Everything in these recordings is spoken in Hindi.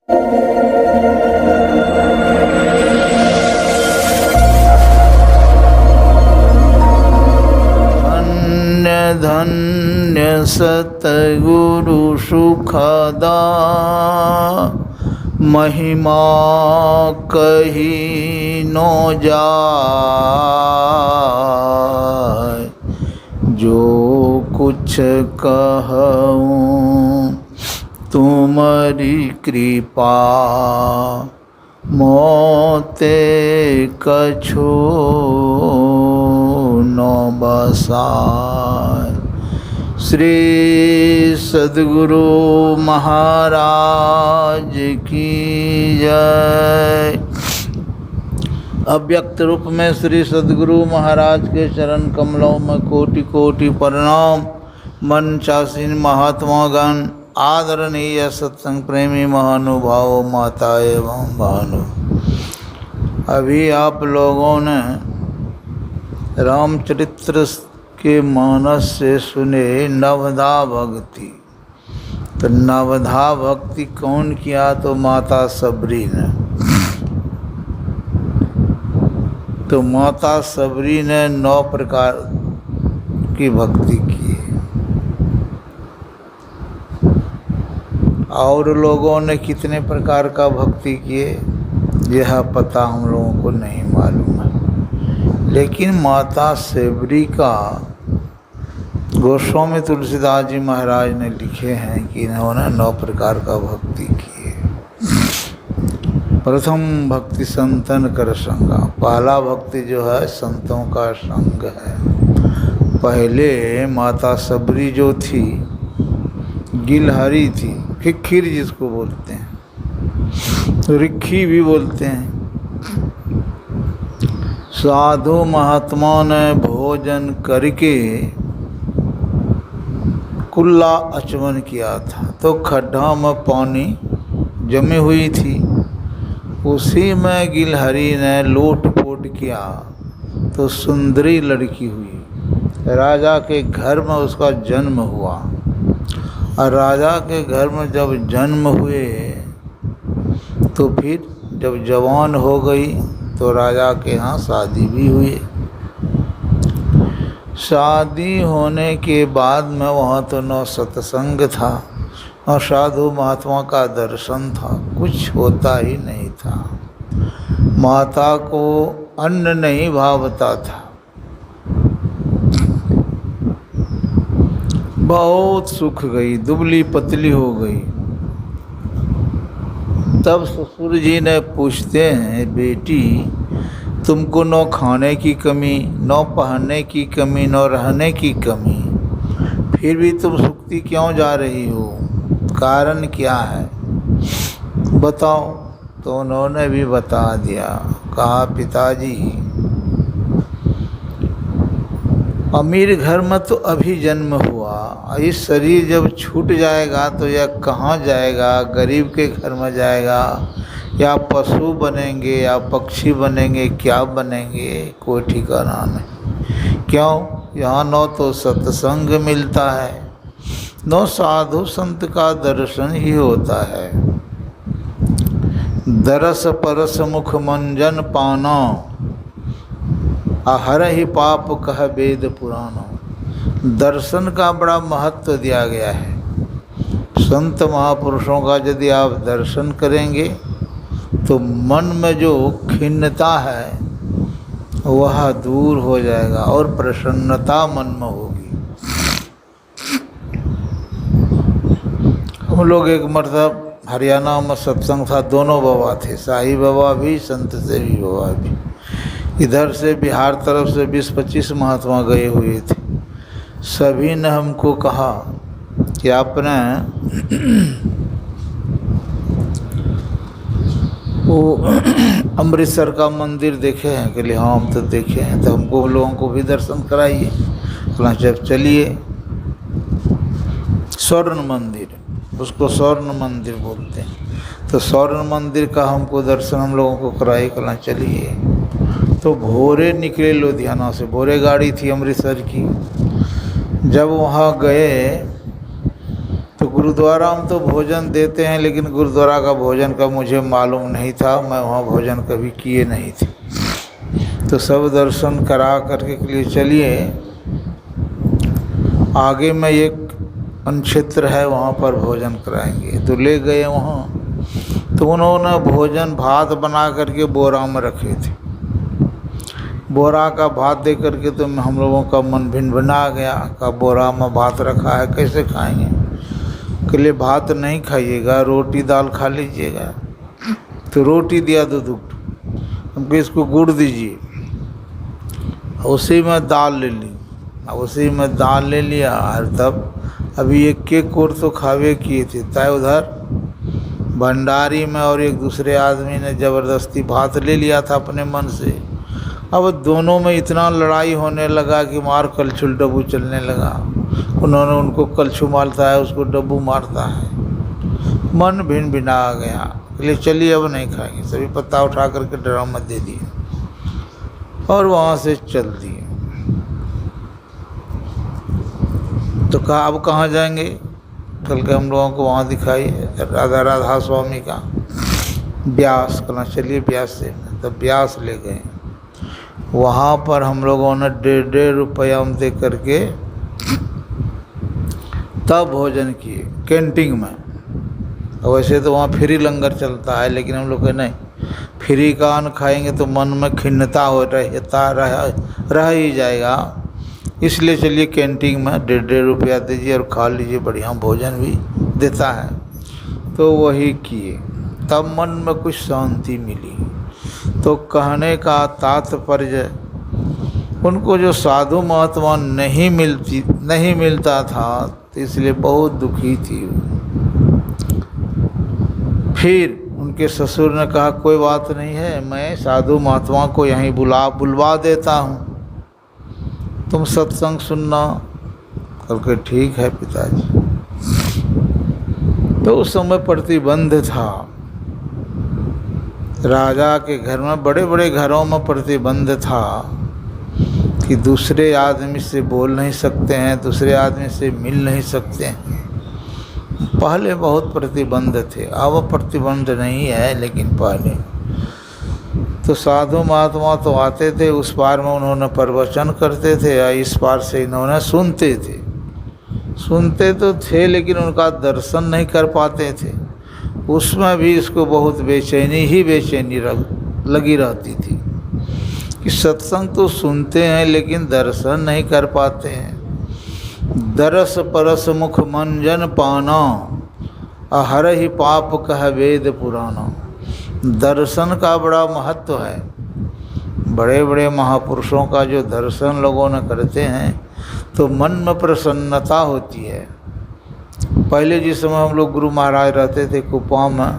धन्य सतगुरु सुखदा महिमा कही नो जाय। जो कुछ कहूँ तुम्हारी कृपा मोते कछु न बसाय। श्री सद्गुरु महाराज की जय। अव्यक्त रूप में श्री सद्गुरु महाराज के चरण कमलों में कोटि कोटि प्रणाम। मन चासीन महात्मागण, आदरणीय सत्संग प्रेमी महानुभाव, माता एवं भानु। अभी आप लोगों ने रामचरित्र के मानस से सुने नवधा भक्ति। तो नवधा भक्ति कौन किया? तो माता सबरी ने। तो माता सबरी ने 9 प्रकार की भक्ति की। और लोगों ने कितने प्रकार का भक्ति किए यह पता हम लोगों को नहीं मालूम है। लेकिन माता सबरी का गोस्वामी तुलसीदास जी महाराज ने लिखे हैं कि इन्होंने 9 प्रकार का भक्ति की है। प्रथम भक्ति संतन कर संगा। पहला भक्ति जो है संतों का संग है। पहले माता सबरी जो थी गिलहरी थी, खिखिर जिसको बोलते हैं, रिक्खी भी बोलते हैं। साधु महात्मा ने भोजन करके कुल्ला आचमन किया था, तो खड्डा में पानी जमी हुई थी। उसी में गिलहरी ने लोट-पोट किया तो सुंदरी लड़की हुई। राजा के घर में उसका जन्म हुआ। और राजा के घर में जब जन्म हुए तो फिर जब जवान हो गई तो राजा के यहाँ शादी भी हुई। शादी होने के बाद में वहाँ तो न सत्संग था और साधु महात्मा का दर्शन था, कुछ होता ही नहीं था। माता को अन्न नहीं भावता था। बहुत सूख गई, दुबली पतली हो गई। तब ससुर जी ने पूछते हैं, बेटी तुमको न खाने की कमी, न पहनने की कमी, न रहने की कमी, फिर भी तुम सूखती क्यों जा रही हो? कारण क्या है बताओ। तो उन्होंने भी बता दिया। कहा, पिताजी अमीर घर में तो अभी जन्म हुआ, इस शरीर जब छूट जाएगा तो यह कहाँ जाएगा? गरीब के घर में जाएगा या पशु बनेंगे या पक्षी बनेंगे, क्या बनेंगे? कोई ठिकाना नहीं। क्यों? यहाँ न तो सत्संग मिलता है, न साधु संत का दर्शन ही होता है। दरस परस मुख मंजन पाना, हर ही पाप कह वेद पुराणों। दर्शन का बड़ा महत्व दिया गया है। संत महापुरुषों का यदि आप दर्शन करेंगे तो मन में जो खिन्नता है वह दूर हो जाएगा और प्रसन्नता मन में होगी। हम लोग एक मर्तब हरियाणा में सत्संग था, दोनों बाबा थे, शाही बाबा भी, संत सेवी बाबा भी। इधर से बिहार तरफ से 20-25 महात्मा गए हुए थे। सभी ने हमको कहा कि आपने वो अमृतसर का मंदिर देखे हैं? कि हाँ हम तो देखे हैं। तो हमको लोगों को भी दर्शन कराइए। बोला जब चलिए। स्वर्ण मंदिर, उसको स्वर्ण मंदिर बोलते हैं। तो स्वर्ण मंदिर का हमको दर्शन हम लोगों को कराइए। कहना चलिए। तो भोरे निकले लुधियाना से, भोरे गाड़ी थी अमृतसर की। जब वहाँ गए तो गुरुद्वारा में तो भोजन देते हैं, लेकिन गुरुद्वारा का भोजन का मुझे मालूम नहीं था, मैं वहाँ भोजन कभी किए नहीं थे। तो सब दर्शन करा करके के लिए चलिए, आगे में एक क्षेत्र है वहाँ पर भोजन कराएंगे। तो ले गए वहाँ, तो उन्होंने भोजन भात बना करके बोरा में रखे थे। बोरा का भात दे करके तो हम लोगों का मन भिन्न बना गया, का बोरा में भात रखा है कैसे खाएंगे। के लिए भात नहीं खाइएगा, रोटी दाल खा लीजिएगा। तो रोटी दिया दो टुकड़ा, हमको इसको गुड़ दीजिए, उसी में दाल ले ली, उसी में दाल ले लिया। और तब अभी एक केक और तो खावे किए थे, तय उधर भंडारी में और एक दूसरे आदमी ने ज़बरदस्ती भात ले लिया था अपने मन से। अब दोनों में इतना लड़ाई होने लगा कि मार कलछुल डब्बू चलने लगा। उन्होंने उनको कलछू मारता है, उसको डब्बू मारता है। मन भिन्न भिन्न आ गया, इसलिए चलिए अब नहीं खाएंगे। सभी पत्ता उठा करके ड्रम में दे दिए और वहाँ से चल दिए। तो कहा अब कहाँ जाएंगे, चल के हम लोगों को वहाँ दिखाई राधा राधा स्वामी का ब्यास, कहना चलिए ब्यास से। तब ब्यास ले गए, वहाँ पर हम लोगों ने 1.5 रुपया दे करके तब भोजन किए कैंटीन में। वैसे तो वहाँ फ्री लंगर चलता है, लेकिन हम लोग कहे नहीं, फ्री का अन्न खाएंगे तो मन में खिन्नता हो रह ही जाएगा। इसलिए चलिए कैंटीन में 1.5 रुपया दीजिए और खा लीजिए, बढ़िया भोजन भी देता है। तो वही किए, तब मन में कुछ शांति मिली। तो कहने का तात्पर्य, उनको जो साधु महात्मा नहीं मिलता था, तो इसलिए बहुत दुखी थी। फिर उनके ससुर ने कहा कोई बात नहीं है, मैं साधु महात्मा को यहीं बुलवा देता हूँ, तुम सत्संग सुनना। करके ठीक है पिताजी। तो उस समय प्रतिबंध था, राजा के घर में, बड़े बड़े घरों में प्रतिबंध था कि दूसरे आदमी से बोल नहीं सकते हैं, दूसरे आदमी से मिल नहीं सकते हैं। पहले बहुत प्रतिबंध थे, अब प्रतिबंध नहीं है, लेकिन पहले तो साधु महात्मा तो आते थे, उस पार में उन्होंने प्रवचन करते थे, या इस पार से इन्होंने सुनते तो थे, लेकिन उनका दर्शन नहीं कर पाते थे। उसमें भी इसको बहुत बेचैनी लगी रहती थी कि सत्संग तो सुनते हैं लेकिन दर्शन नहीं कर पाते हैं। दरस परस मुख मंजन पाना, अहर ही पाप कह वेद पुराना। दर्शन का बड़ा महत्व है। बड़े बड़े महापुरुषों का जो दर्शन लोगों ने करते हैं तो मन में प्रसन्नता होती है। पहले जिस समय हम लोग गुरु महाराज रहते थे कुपा में,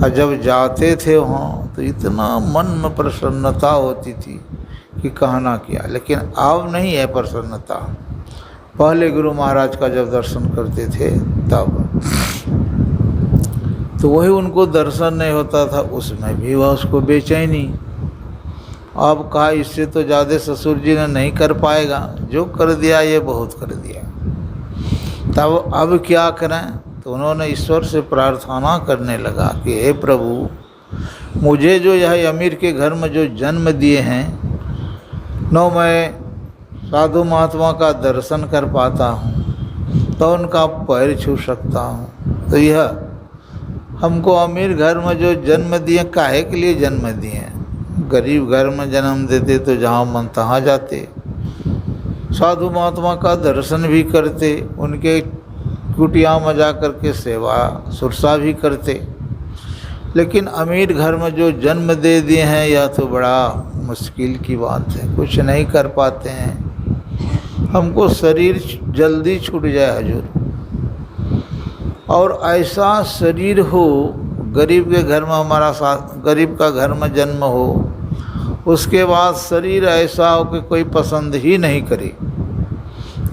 और जब जाते थे वहाँ तो इतना मन में प्रसन्नता होती थी कि कहना क्या। लेकिन अब नहीं है प्रसन्नता। पहले गुरु महाराज का जब दर्शन करते थे तब, तो वही उनको दर्शन नहीं होता था, उसमें भी वह उसको बेचैनी। अब कहा इससे तो ज़्यादा ससुर जी ने नहीं कर पाएगा, जो कर दिया ये बहुत कर दिया। तब अब क्या करें, तो उन्होंने ईश्वर से प्रार्थना करने लगा कि हे प्रभु, मुझे जो यह अमीर के घर में जो जन्म दिए हैं, न मैं साधु महात्मा का दर्शन कर पाता हूँ तो उनका पैर छू सकता हूँ। तो यह हमको अमीर घर में जो जन्म दिए, काहे के लिए जन्म दिए? गरीब घर में जन्म देते तो जहाँ मन तहाँ जाते, साधु महात्मा का दर्शन भी करते, उनके कुटिया में जा कर के सेवा सुरसा भी करते। लेकिन अमीर घर में जो जन्म दे दिए हैं, यह तो बड़ा मुश्किल की बात है, कुछ नहीं कर पाते हैं। हमको शरीर जल्दी छूट जाए हजूर, और ऐसा शरीर हो, गरीब के घर में हमारा गरीब का घर में जन्म हो, उसके बाद शरीर ऐसा हो कि कोई पसंद ही नहीं करे,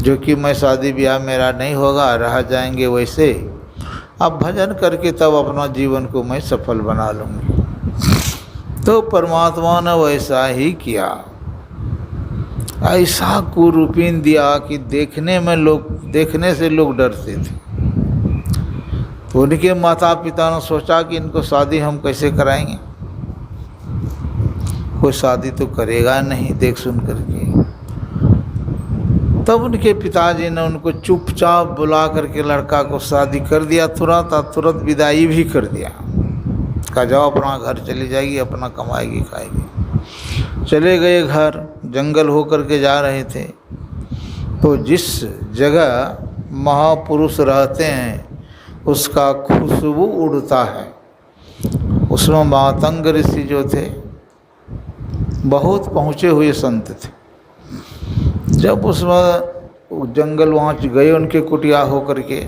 जो कि मैं शादी ब्याह मेरा नहीं होगा, रह जाएंगे वैसे, अब भजन करके तब अपना जीवन को मैं सफल बना लूँगी। तो परमात्मा ने वैसा ही किया, ऐसा कुरूपीन दिया कि देखने से लोग डरते थे। तो उनके माता पिता ने सोचा कि इनको शादी हम कैसे कराएंगे, कोई शादी तो करेगा नहीं देख सुन करके। तब उनके पिताजी ने उनको चुपचाप बुला करके लड़का को शादी कर दिया तुरंत, और तुरंत विदाई भी कर दिया। कहा जाओ अपना घर चली जाएगी, अपना कमाएगी खाएगी। चले गए घर, जंगल होकर के जा रहे थे। तो जिस जगह महापुरुष रहते हैं उसका खुशबू उड़ता है। उसमें मातंग ऋषि जो थे बहुत पहुँचे हुए संत थे। जब उसमें जंगल वहाँ गए उनके कुटिया हो करके,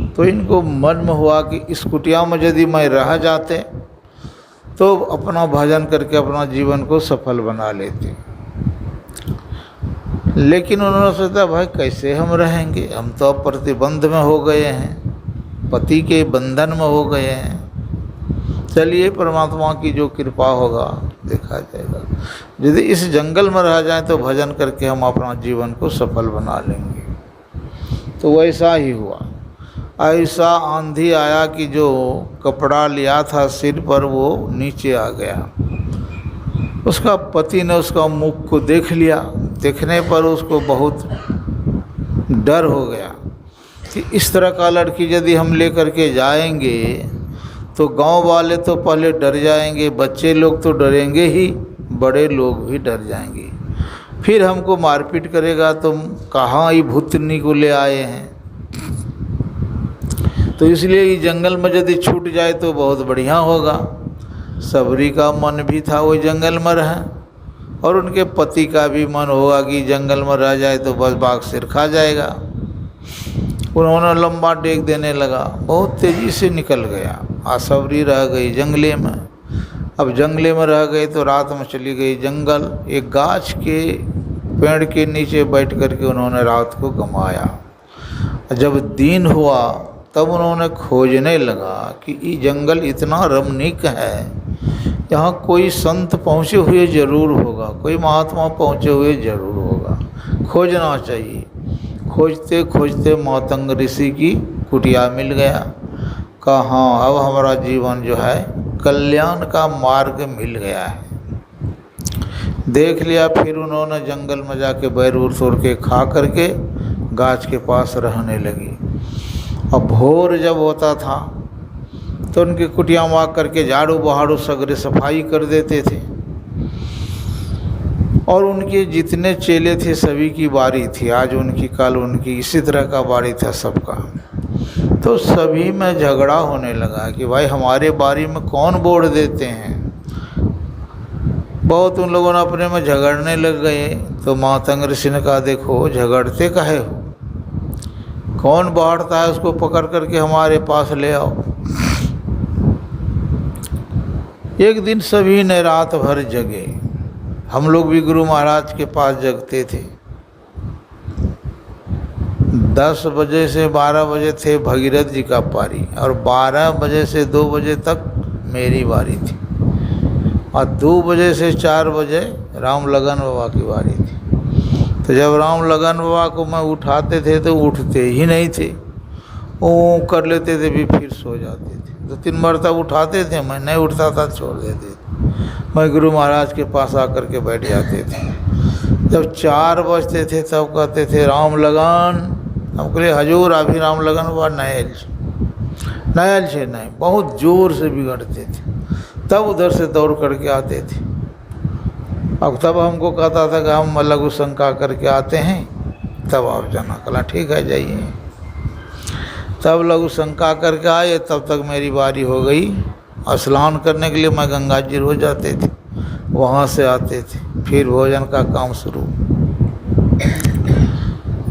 तो इनको मन में हुआ कि इस कुटिया में यदि मैं रह जाते तो अपना भजन करके अपना जीवन को सफल बना लेते। लेकिन उन्होंने सोचा भाई कैसे हम रहेंगे, हम तो अब प्रतिबंध में हो गए हैं, पति के बंधन में हो गए हैं। चलिए परमात्मा की जो कृपा होगा देखा जाएगा, यदि इस जंगल में रह जाए तो भजन करके हम अपना जीवन को सफल बना लेंगे। तो वैसा ही हुआ। ऐसा आंधी आया कि जो कपड़ा लिया था सिर पर वो नीचे आ गया। उसका पति ने उसका मुख को देख लिया। देखने पर उसको बहुत डर हो गया कि इस तरह का लड़की यदि हम लेकर के जाएंगे तो गांव वाले तो पहले डर जाएंगे, बच्चे लोग तो डरेंगे ही, बड़े लोग भी डर जाएंगे, फिर हमको मारपीट करेगा, तुम कहाँ ही भूतनी को ले आए हैं। तो इसलिए ये जंगल में यदि छूट जाए तो बहुत बढ़िया होगा। सबरी का मन भी था वो जंगल में रहे, और उनके पति का भी मन होगा कि जंगल में रह जाए तो बस बाघ सिर खा जाएगा। उन्होंने लंबा डेग देने लगा, बहुत तेज़ी से निकल गया। सबरी रह गई जंगले में। अब जंगले में रह गए तो रात में चली गई जंगल। एक गाछ के पेड़ के नीचे बैठ कर के उन्होंने रात को गंवाया। जब दिन हुआ तब उन्होंने खोजने लगा कि ये जंगल इतना रमणीक है, यहाँ कोई संत पहुँचे हुए ज़रूर होगा, कोई महात्मा पहुँचे हुए ज़रूर होगा, खोजना चाहिए। खोजते खोजते मातंग ऋषि की कुटिया मिल गया। कहा हाँ अब हमारा जीवन जो है कल्याण का मार्ग मिल गया है। देख लिया। फिर उन्होंने जंगल में जाके बैरूर तोड़ के खा करके गाछ के पास रहने लगी। अब भोर जब होता था तो उनकी कुटिया में आकर के झाड़ू बहाड़ू सगरे सफाई कर देते थे, और उनके जितने चेले थे सभी की बारी थी। आज उनकी कल उनकी, इसी तरह का बारी था सबका। तो सभी में झगड़ा होने लगा कि भाई हमारे बारी में कौन बोड़ देते हैं। बहुत उन लोगों ने अपने में झगड़ने लग गए। तो मातंग ऋषि ने कहा देखो झगड़ते काहे हो, कौन बाढ़ता है उसको पकड़ करके हमारे पास ले आओ। एक दिन सभी ने रात भर जगे। हम लोग भी गुरु महाराज के पास जगते थे। 10 बजे से 12 बजे थे भगीरथ जी का पारी, और 12 बजे से 2 बजे तक मेरी बारी थी, और 2 बजे से 4 बजे राम लगन बाबा की बारी थी। तो जब राम लगन बाबा को मैं उठाते थे तो उठते ही नहीं थे, वो कर लेते थे भी फिर सो जाते थे। 2-3 मरतब उठाते थे, मैं नहीं उठता था छोड़ देते थे। मैं गुरु महाराज के पास आकर के बैठ जाते थे। जब 4 बजते थे तब कहते थे राम लगन। हम कहले हजूर अभी राम लगन बाबा नयल से नहीं, बहुत जोर से बिगड़ते थे। तब उधर से दौड़ करके आते थे। अब तब हमको कहता था कि हम लघु शंका करके आते हैं, तब आप जाना। कहा ठीक है जाइए। तब लघु शंका करके आए, तब तक मेरी बारी हो गई। स्नान करने के लिए मैं गंगा जी रोज जाते थे, वहाँ से आते थे, फिर भोजन का काम शुरू।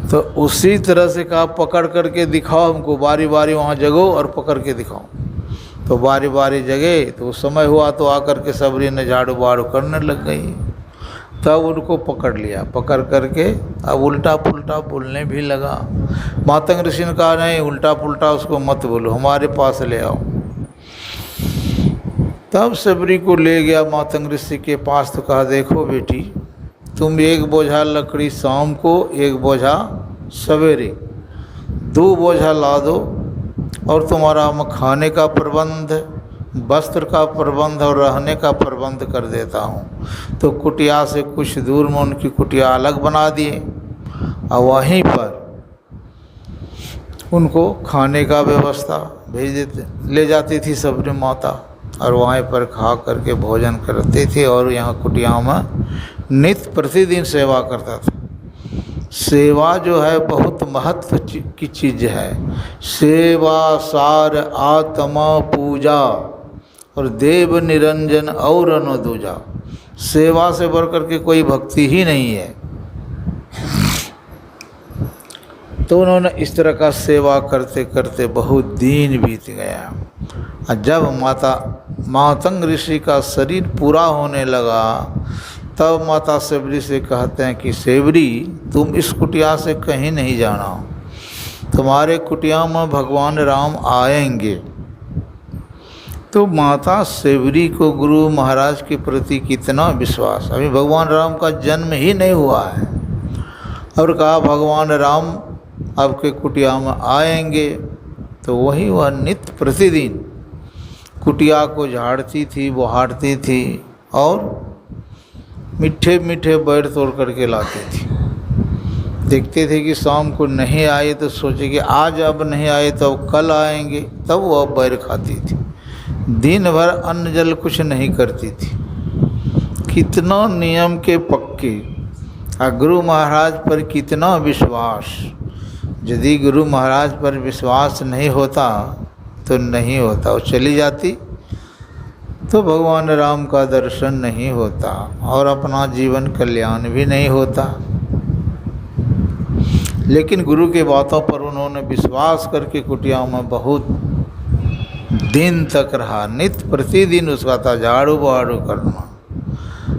तो उसी तरह से कहा पकड़ करके दिखाओ हमको, बारी बारी वहाँ जगो और पकड़ के दिखाओ। तो बारी बारी जगे। तो उस समय हुआ तो आकर के सबरी ने झाड़ू बाड़ू करने लग गई। तब उनको पकड़ लिया। पकड़ करके अब उल्टा पुल्टा बोलने भी लगा। मातंग ऋषि ने कहा नहीं उल्टा पुल्टा उसको मत बोलो, हमारे पास ले आओ। तब सबरी को ले गया मातंग ऋषि के पास। तो कहा देखो बेटी, तुम 1 बोझा लकड़ी शाम को, 1 बोझा सवेरे, 2 बोझा ला दो, और तुम्हारा मैं खाने का प्रबंध, वस्त्र का प्रबंध और रहने का प्रबंध कर देता हूँ। तो कुटिया से कुछ दूर में उनकी कुटिया अलग बना दिए और वहीं पर उनको खाने का व्यवस्था भेज देते, ले जाती थी सबरी माता और वहीं पर खा करके भोजन करते थे। और यहाँ कुटिया में नित्य प्रतिदिन सेवा करता था। सेवा जो है बहुत महत्व की चीज़ है। सेवा सार आत्मा पूजा और देव निरंजन और न दूजा। सेवा से बढ़ करके कोई भक्ति ही नहीं है। तो उन्होंने इस तरह का सेवा करते करते बहुत दिन बीत गया। और जब मातंग ऋषि का शरीर पूरा होने लगा तब माता सेवरी से कहते हैं कि सेवरी, तुम इस कुटिया से कहीं नहीं जाना, तुम्हारे कुटिया में भगवान राम आएंगे। तो माता सेवरी को गुरु महाराज के प्रति कितना विश्वास, अभी भगवान राम का जन्म ही नहीं हुआ है और कहा भगवान राम आपके कुटिया में आएंगे। तो वही वह नित्य प्रतिदिन कुटिया को झाड़ती थी, बहारती थी और मीठे मीठे बैर तोड़ करके लाती थी। देखते थे कि शाम को नहीं आए तो सोचे कि आज अब नहीं आए तो अब कल आएंगे, तब वह बैर खाती थी। दिन भर अन्न जल कुछ नहीं करती थी। कितना नियम के पक्के और गुरु महाराज पर कितना विश्वास। यदि गुरु महाराज पर विश्वास नहीं होता तो नहीं होता, वो चली जाती तो भगवान राम का दर्शन नहीं होता और अपना जीवन कल्याण भी नहीं होता। लेकिन गुरु के बातों पर उन्होंने विश्वास करके कुटिया में बहुत दिन तक रहा। नित्य प्रतिदिन उसका था झाड़ू बहाड़ू करना।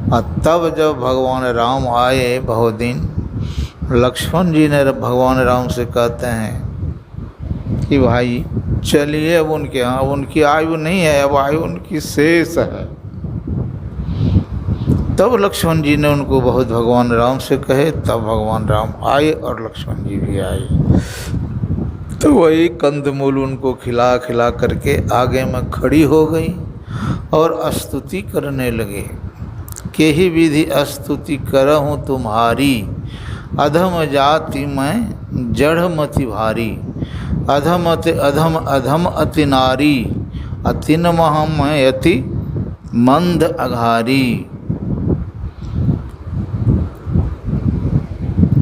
और तब जब भगवान राम आए बहुत दिन, लक्ष्मण जी ने भगवान राम से कहते हैं कि भाई चलिए अब उनके यहाँ, अब उनकी आयु नहीं है, अब आयु उनकी शेष है। तब लक्ष्मण जी ने उनको बहुत भगवान राम से कहे, तब भगवान राम आए और लक्ष्मण जी भी आए। तो वही कंदमूल उनको खिला खिला करके आगे में खड़ी हो गई और स्तुति करने लगे के ही विधि स्तुति करहूँ तुम्हारी, अधम जाति मैं जड़ मति भारी, अधम अति अधम अधम अति नारी, अतिन महम अति मंद अघारी।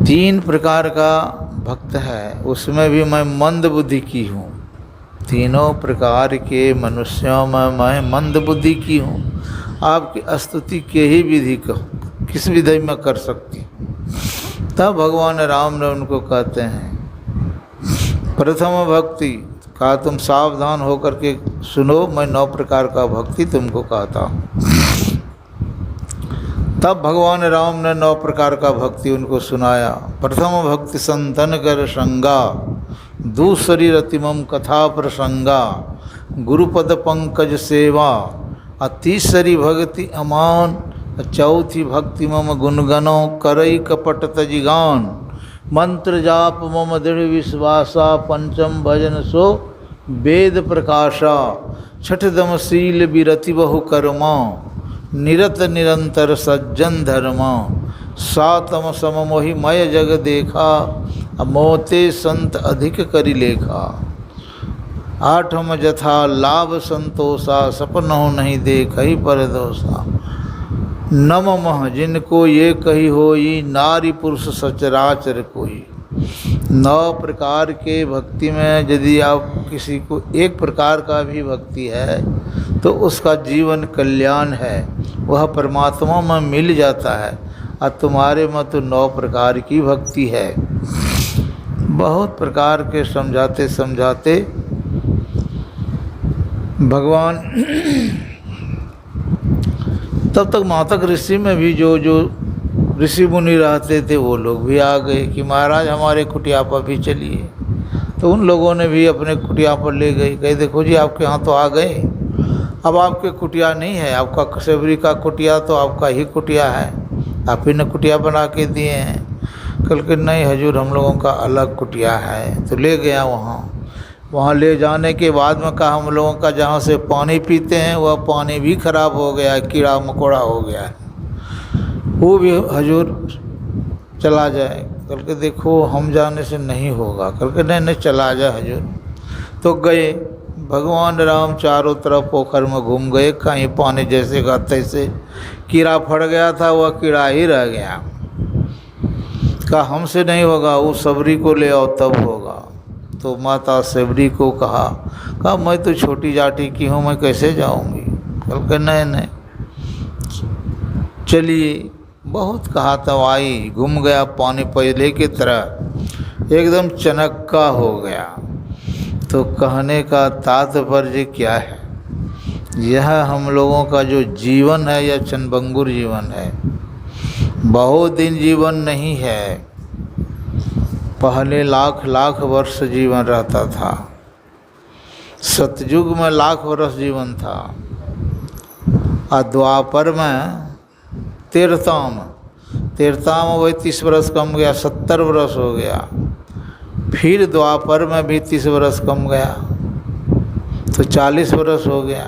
तीन प्रकार का भक्त है, उसमें भी मैं मंद बुद्धि की हूँ। तीनों प्रकार के मनुष्यों में मैं मंद बुद्धि की हूँ। आपकी स्तुति के ही विधि को किस विधि में कर सकती। तब भगवान राम ने उनको कहते हैं, प्रथम भक्ति का तुम सावधान होकर के सुनो, मैं 9 प्रकार का भक्ति तुमको कहता हूँ। तब भगवान राम ने 9 प्रकार का भक्ति उनको सुनाया। प्रथम भक्ति संतन कर संगा, दूसरी रतिमम कथा प्रसंगा, गुरुपद पंकज सेवा, तीसरी भक्ति अमान, चौथी भक्ति मम गुणगनो करई कपट तजिगान, मंत्र जाप मम दृढ़ विश्वासा, पंचम भजन सो वेद प्रकाशा, छठदम शील विरति बहु कर्मा, निरत निरंतर सज्जन धर्मा, सातम सम मोहि मय जग देखा, मोते संत अधिक करि लेखा, आठम जथा लाभ संतोषा, सपनहु नहीं देखहि परदोषा, नमः जिनको ये कही होई, नारी पुरुष सचराचर कोई। 9 प्रकार के भक्ति में यदि आप किसी को एक प्रकार का भी भक्ति है तो उसका जीवन कल्याण है, वह परमात्मा में मिल जाता है। और तुम्हारे में तो 9 प्रकार की भक्ति है। बहुत प्रकार के समझाते समझाते भगवान तब तक मातक ऋषि में भी जो ऋषि मुनि रहते थे वो लोग भी आ गए कि महाराज हमारे कुटिया पर भी चलिए। तो उन लोगों ने भी अपने कुटिया पर ले गए, कहे देखो जी आपके यहाँ तो आ गए, अब आपके कुटिया नहीं है, आपका सेवरी का कुटिया तो आपका ही कुटिया है, आप ही ने कुटिया बना के दिए हैं। कल के नहीं हजूर हम लोगों का अलग कुटिया है। तो ले गया वहाँ, वहाँ ले जाने के बाद में कहा हम लोगों का जहाँ से पानी पीते हैं वह पानी भी खराब हो गया है, कीड़ा मकोड़ा हो गया है, वो भी हजूर चला जाए। कल के देखो हम जाने से नहीं होगा। कल के नहीं चला जाए हजूर। तो गए, भगवान राम चारों तरफ पोखर में घूम गए, कहीं पानी जैसे का तैसे, कीड़ा फट गया था वह कीड़ा ही रह गया। कहा हमसे नहीं होगा, वो सबरी को ले आओ तब होगा। तो माता सबरी को कहा मैं तो छोटी जाति की हूँ, मैं कैसे जाऊँगी। कल के नहीं चलिए। बहुत कहा तब आई, घूम गया पानी पहले की तरह एकदम चनक्का हो गया। तो कहने का तात्पर्य क्या है, यह हम लोगों का जो जीवन है यह क्षणभंगुर जीवन है, बहुत दिन जीवन नहीं है। पहले लाख लाख वर्ष जीवन रहता था, सतयुग में लाख वर्ष जीवन था, और द्वापर में तेरताम वही 30 वर्ष कम गया, 70 वर्ष हो गया। फिर द्वापर में भी 30 वर्ष कम गया, तो 40 वर्ष हो गया।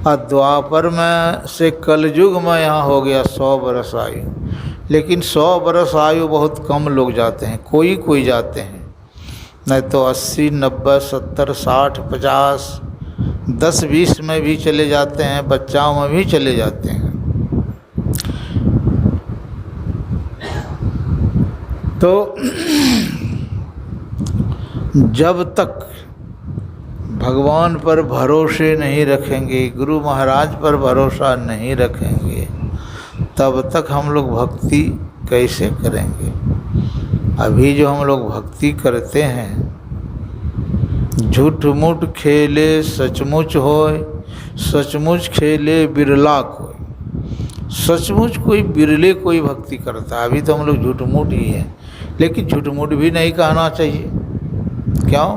और द्वापर में से कलयुग में यहाँ हो गया 100 वर्ष आयु। लेकिन 100 वर्ष आयु बहुत कम लोग जाते हैं, कोई जाते हैं, नहीं तो 80, 90, 70, 60, 50, 10, 20 में भी चले जाते हैं, बच्चाओं में भी चले जाते हैं। तो जब तक भगवान पर भरोसे नहीं रखेंगे, गुरु महाराज पर भरोसा नहीं रखेंगे, तब तक हम लोग भक्ति कैसे करेंगे। अभी जो हम लोग भक्ति करते हैं, झूठ मूठ खेले सचमुच होय, सचमुच खेले बिरला कोई। सचमुच कोई बिरले कोई भक्ति करता है। अभी तो हम लोग झूठ मूठ ही है, लेकिन झूठ मूठ भी नहीं कहना चाहिए। क्यों?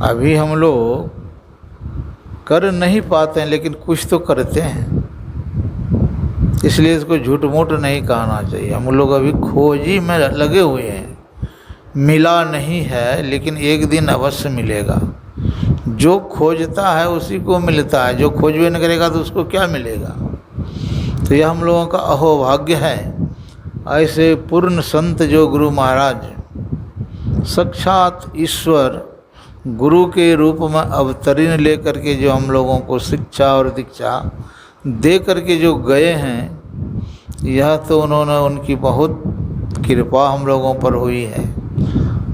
अभी हम लोग कर नहीं पाते हैं, लेकिन कुछ तो करते हैं, इसलिए इसको झूठ मूठ नहीं कहना चाहिए। हम लोग अभी खोजी में लगे हुए हैं, मिला नहीं है, लेकिन एक दिन अवश्य मिलेगा। जो खोजता है उसी को मिलता है, जो खोजबे नहीं करेगा तो उसको क्या मिलेगा। तो यह हम लोगों का अहोभाग्य है। ऐसे पूर्ण संत जो गुरु महाराज साक्षात ईश्वर गुरु के रूप में अवतरण लेकर के जो हम लोगों को शिक्षा और दीक्षा दे करके जो गए हैं, यह तो उन्होंने, उनकी बहुत कृपा हम लोगों पर हुई है,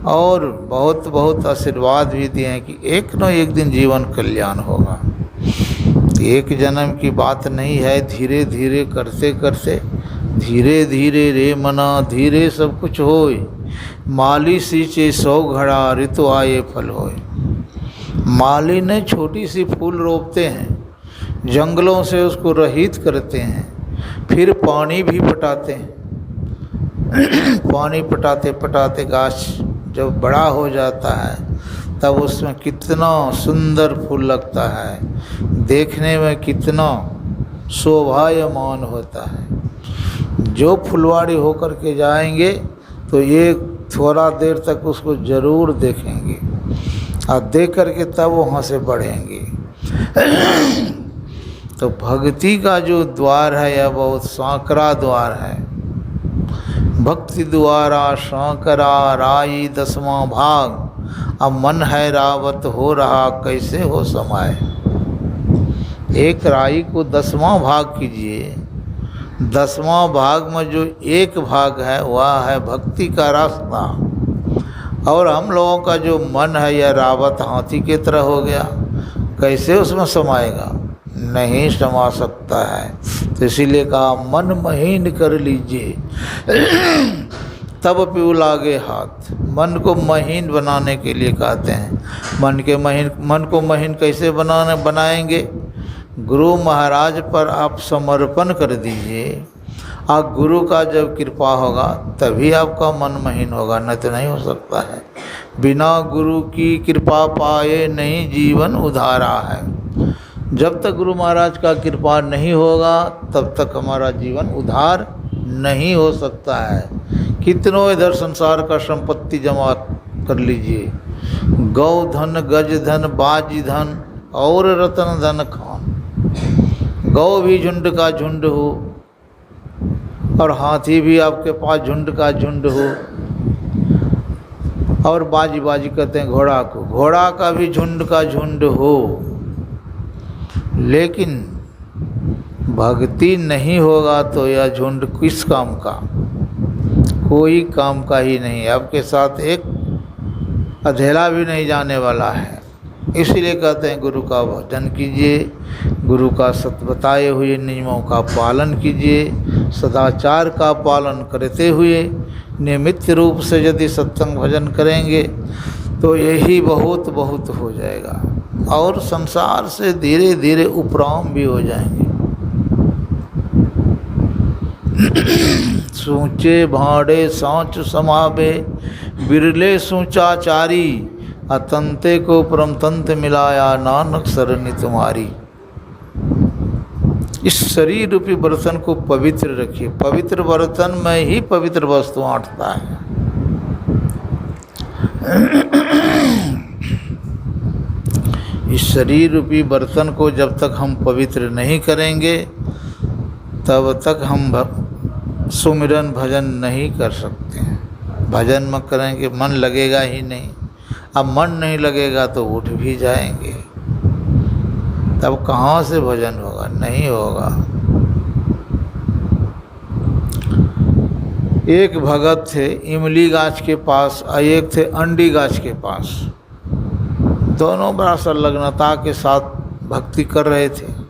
और बहुत बहुत आशीर्वाद भी दिए हैं कि एक न एक दिन जीवन कल्याण होगा। एक जन्म की बात नहीं है, धीरे धीरे करते करते, धीरे धीरे रे मना धीरे सब कुछ होए। माली सींचे 100 घड़ा, ऋतु आए फल होए। माली ने छोटी सी फूल रोपते हैं, जंगलों से उसको रहित करते हैं, फिर पानी भी पटाते हैं। पानी पटाते पटाते गाछ जब बड़ा हो जाता है, तब उसमें कितना सुंदर फूल लगता है, देखने में कितना शोभायमान होता है। जो फुलवाड़ी होकर के जाएंगे तो ये थोड़ा देर तक उसको ज़रूर देखेंगे, और देख करके तब वहाँ से बढ़ेंगे। तो भक्ति का जो द्वार है यह बहुत सांकरा द्वार है। भक्ति द्वारा सांकरा राई 10वां भाग, अब मन है रावत हो रहा कैसे हो समाए। एक राई को 10वां भाग कीजिए, 10वां भाग में जो एक भाग है वह है भक्ति का रास्ता, और हम लोगों का जो मन है यह रावत हाथी की तरह हो गया, कैसे उसमें समाएगा, नहीं समा सकता है। तो इसीलिए कहा मन महीन कर लीजिए तब पीऊ लागे हाथ। मन को महीन बनाने के लिए कहते हैं। मन को महीन कैसे बनाएंगे? गुरु महाराज पर आप समर्पण कर दीजिए, और गुरु का जब कृपा होगा तभी आपका मन महीन होगा, नहीं तो नहीं हो सकता है। बिना गुरु की कृपा पाए नहीं जीवन उधारा है। जब तक गुरु महाराज का कृपा नहीं होगा तब तक हमारा जीवन उधार नहीं हो सकता है। कितनों इधर संसार का संपत्ति जमा कर लीजिए, गौ धन, गज धन, बाजी धन और रतन धन खान। गौ भी झुंड का झुंड हो और हाथी भी आपके पास झुंड का झुंड हो, और बाजी बाजी कहते हैं घोड़ा को, घोड़ा का भी झुंड का झुंड हो, लेकिन भक्ति नहीं होगा तो यह झुंड किस काम का? कोई काम का ही नहीं। आपके साथ एक अधेला भी नहीं जाने वाला है। इसलिए कहते हैं गुरु का भजन कीजिए, गुरु का सत बताए हुए नियमों का पालन कीजिए, सदाचार का पालन करते हुए नियमित रूप से यदि सत्संग भजन करेंगे तो यही बहुत बहुत हो जाएगा, और संसार से धीरे धीरे उपराम भी हो जाएंगे। सूचे भाड़े सांच समावे, बिरले सूचाचारी, अतंते को परमतंत मिलाया, नानक सरनी तुम्हारी। इस शरीर रूपी बर्तन को पवित्र रखिए। पवित्र बर्तन में ही पवित्र वस्तु आंटता है। इस शरीर रूपी बर्तन को जब तक हम पवित्र नहीं करेंगे तब तक हम सुमिरन भजन नहीं कर सकते। भजन में करेंगे मन लगेगा ही नहीं। अब मन नहीं लगेगा तो उठ भी जाएंगे, तब कहाँ से भजन होगा? नहीं होगा। एक भगत थे इमली गाछ के पास और एक थे अंडी गाछ के पास। दोनों बड़ा संलग्नता के साथ भक्ति कर रहे थे।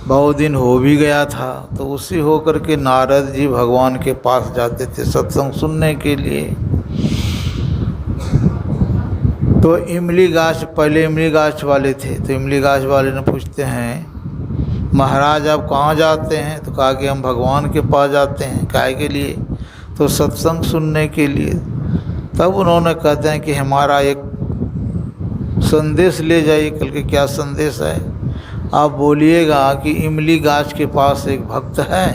बहुत दिन हो भी गया था, तो उसी होकर के नारद जी भगवान के पास जाते थे सत्संग सुनने के लिए। तो इमली गाछ, पहले इमली गाछ वाले थे, तो इमली गाछ वाले ने पूछते हैं महाराज आप कहाँ जाते हैं? तो कहा कि हम भगवान के पास जाते हैं। काहे के लिए? तो सत्संग सुनने के लिए। तब उन्होंने कहते हैं कि हमारा एक संदेश ले जाइए। कल के क्या संदेश है? आप बोलिएगा कि इमली गाछ के पास एक भक्त है,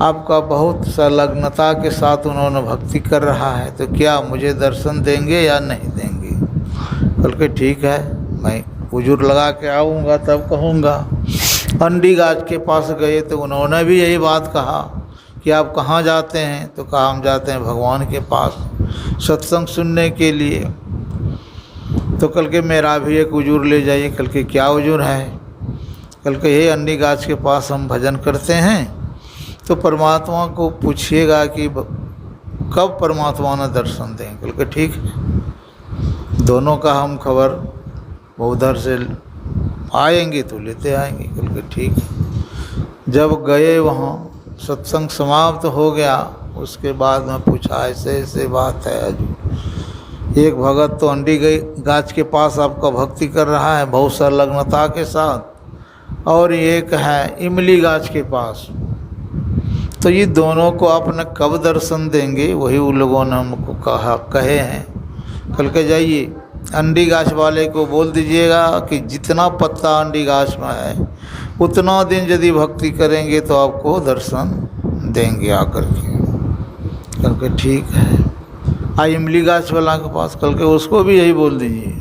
आपका बहुत संलग्नता के साथ उन्होंने भक्ति कर रहा है, तो क्या मुझे दर्शन देंगे या नहीं देंगे? कल के ठीक है, मैं हुजूर लगा के आऊँगा तब कहूँगा। अंडी गाछ के पास गए तो उन्होंने भी यही बात कहा कि आप कहाँ जाते हैं? तो कहा हम जाते हैं भगवान के पास सत्संग सुनने के लिए। तो कल के मेरा भी एक हुजूर ले जाइए। कल के क्या हुजूर है? कल के ये अंडी गाछ के पास हम भजन करते हैं, तो परमात्मा को पूछिएगा कि कब परमात्मा ने दर्शन दें। कल के ठीक है, दोनों का हम खबर वो उधर से आएंगे तो लेते आएंगे। कल के ठीक है। जब गए वहाँ सत्संग समाप्त हो गया, उसके बाद में पूछा ऐसे ऐसे बात है हजूर। एक भगत तो अंडी गाछ के पास आपका भक्ति कर रहा है बहुत संलग्नता के साथ, और एक है इमली गाछ के पास। तो ये दोनों को आपने कब दर्शन देंगे? वही उन लोगों ने हमको कहे हैं। कल के जाइए अंडी गाछ वाले को बोल दीजिएगा कि जितना पत्ता अंडी गाछ में है उतना दिन यदि भक्ति करेंगे तो आपको दर्शन देंगे आकर के। कल के ठीक है। इमली गाछ वाला के पास कल के उसको भी यही बोल दीजिए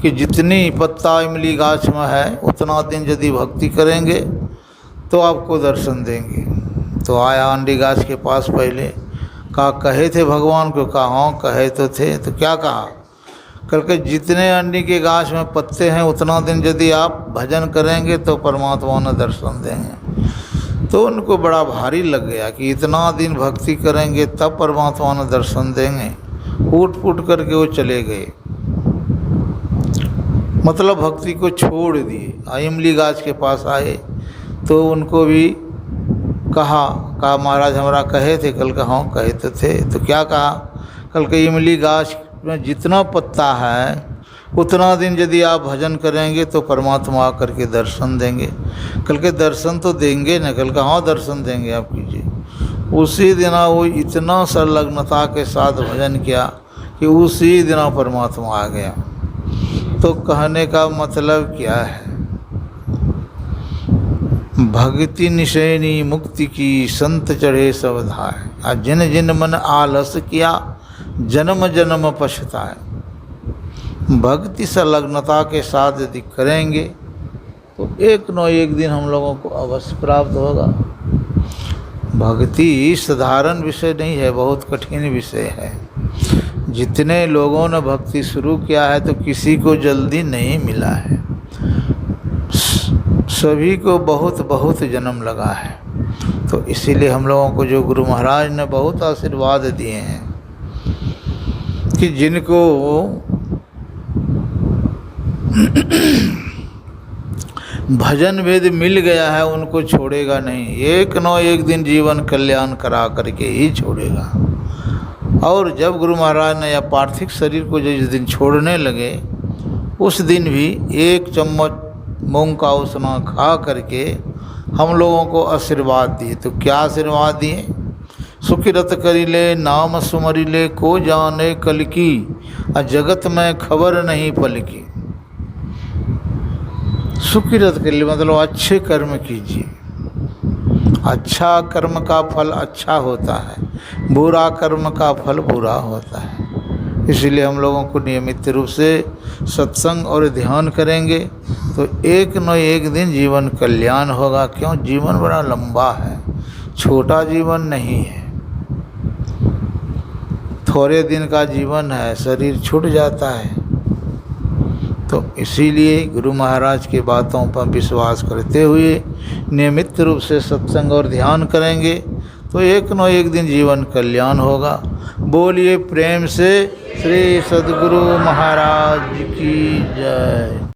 कि जितनी पत्ता इमली गाछ में है उतना दिन यदि भक्ति करेंगे तो आपको दर्शन देंगे। तो आया अंडी गाछ के पास, पहले कहा कहे थे भगवान को? कहा हाँ कहे तो थे। तो क्या कहा? कल के जितने अंडी के गाछ में पत्ते हैं उतना दिन यदि आप भजन करेंगे तो परमात्मा ने दर्शन देंगे। तो उनको बड़ा भारी लग गया कि इतना दिन भक्ति करेंगे तब परमात्मा ने दर्शन देंगे। फूट फूट करके वो चले गए, मतलब भक्ति को छोड़ दिए। इमली गाछ के पास आए तो उनको भी कहा महाराज हमारा कहे थे? कल का हाँ कहे तो थे। तो क्या कहा? कल के इमली गाछ में जितना पत्ता है उतना दिन यदि आप भजन करेंगे तो परमात्मा आकर के दर्शन देंगे। कल के दर्शन तो देंगे न? कल का हाँ दर्शन देंगे आप कीजिए। उसी दिन वो इतना संलग्नता के साथ भजन किया कि उसी दिन परमात्मा आ गया। तो कहने का मतलब क्या है? भक्ति निशैनी मुक्ति की संत चढ़े सब धाय। आ जिन जिन मन आलस किया जन्म जन्म पछताए। भक्ति संलग्नता के साथ यदि करेंगे तो एक न एक दिन हम लोगों को अवश्य प्राप्त होगा। भक्ति साधारण विषय नहीं है, बहुत कठिन विषय है। जितने लोगों ने भक्ति शुरू किया है तो किसी को जल्दी नहीं मिला है, सभी को बहुत बहुत जन्म लगा है। तो इसीलिए हम लोगों को जो गुरु महाराज ने बहुत आशीर्वाद दिए हैं कि जिनको भजन भेद मिल गया है उनको छोड़ेगा नहीं, एक न एक दिन जीवन कल्याण करा करके ही छोड़ेगा। और जब गुरु महाराज ने या पार्थिव शरीर को जिस दिन छोड़ने लगे उस दिन भी एक चम्मच मूंग का उसना खा करके हम लोगों को आशीर्वाद दिए। तो क्या आशीर्वाद दिए? सुखिरत करिले नाम सुमरिले को जाने कल की, जगत में खबर नहीं पल की। सुखिरत करिले मतलब अच्छे कर्म कीजिए, अच्छा कर्म का फल अच्छा होता है, बुरा कर्म का फल बुरा होता है। इसलिए हम लोगों को नियमित रूप से सत्संग और ध्यान करेंगे तो एक न एक दिन जीवन कल्याण होगा। क्यों? जीवन बड़ा लंबा है, छोटा जीवन नहीं है। थोड़े दिन का जीवन है, शरीर छूट जाता है। तो इसीलिए गुरु महाराज की बातों पर विश्वास करते हुए नियमित रूप से सत्संग और ध्यान करेंगे तो एक न एक दिन जीवन कल्याण होगा। बोलिए प्रेम से श्री सद्गुरु महाराज की जय।